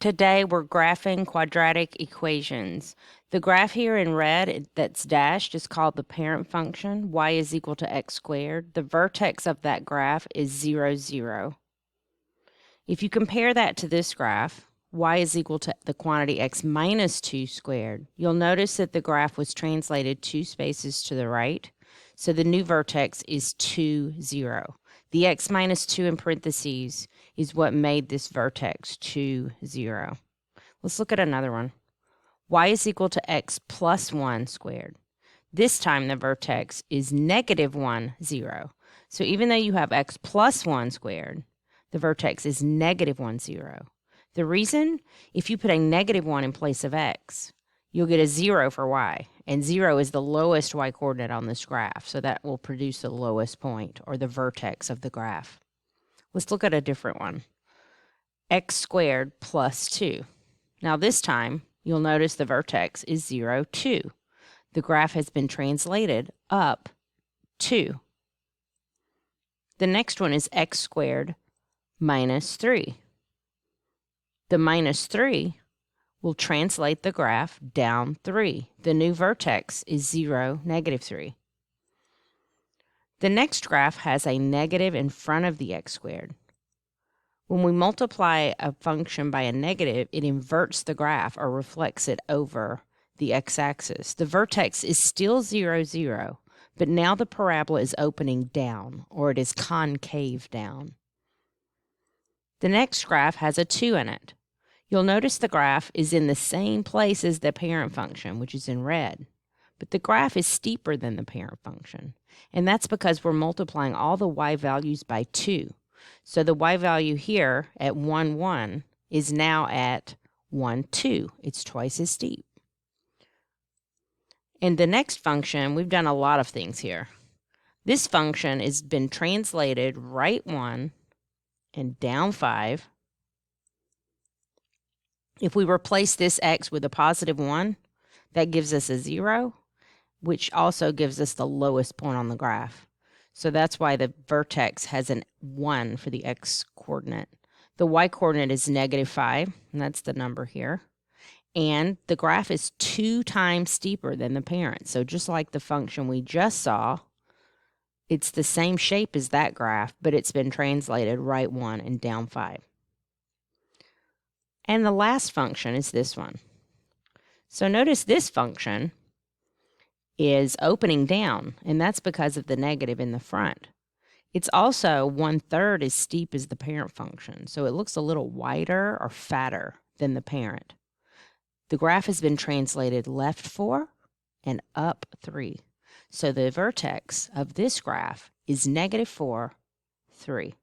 Today we're graphing quadratic equations. The graph here in red that's dashed is called the parent function, y is equal to x squared. The vertex of that graph is 0, 0. If you compare that to this graph, y is equal to the quantity x minus 2 squared, you'll notice that the graph was translated 2 spaces to the right, so the new vertex is 2, 0. The x minus 2 in parentheses is what made this vertex 2, 0. Let's look at another one. Y is equal to x plus 1 squared. This time the vertex is negative 1, 0. So even though you have x plus 1 squared, the vertex is negative 1, 0. The reason, if you put a negative 1 in place of x, you'll get a 0 for y, and 0 is the lowest y coordinate on this graph, so that will produce the lowest point, or the vertex of the graph. Let's look at a different one. X squared plus 2. Now this time, you'll notice the vertex is 0, 2. The graph has been translated up 2. The next one is x squared minus 3. The minus 3 will translate the graph down 3. The new vertex is 0, negative 3. The next graph has a negative in front of the x squared. When we multiply a function by a negative, it inverts the graph or reflects it over the x-axis. The vertex is still 0, 0, but now the parabola is opening down, or it is concave down. The next graph has a 2 in it. You'll notice the graph is in the same place as the parent function, which is in red, but the graph is steeper than the parent function, and that's because we're multiplying all the y values by 2. So the y value here at 1, 1 is now at 1, 2. It's twice as steep. In the next function, we've done a lot of things here. This function has been translated right 1 and down 5. If we replace this x with a positive 1, that gives us a 0, which also gives us the lowest point on the graph. So that's why the vertex has an 1 for the x coordinate. The y coordinate is negative 5, and that's the number here. And the graph is 2 times steeper than the parent. So just like the function we just saw, it's the same shape as that graph, but it's been translated right 1 and down 5. And the last function is this one. So notice this function is opening down, and that's because of the negative in the front. It's also 1/3 as steep as the parent function, so it looks a little wider or fatter than the parent. The graph has been translated left 4 and up 3. So the vertex of this graph is negative 4, 3.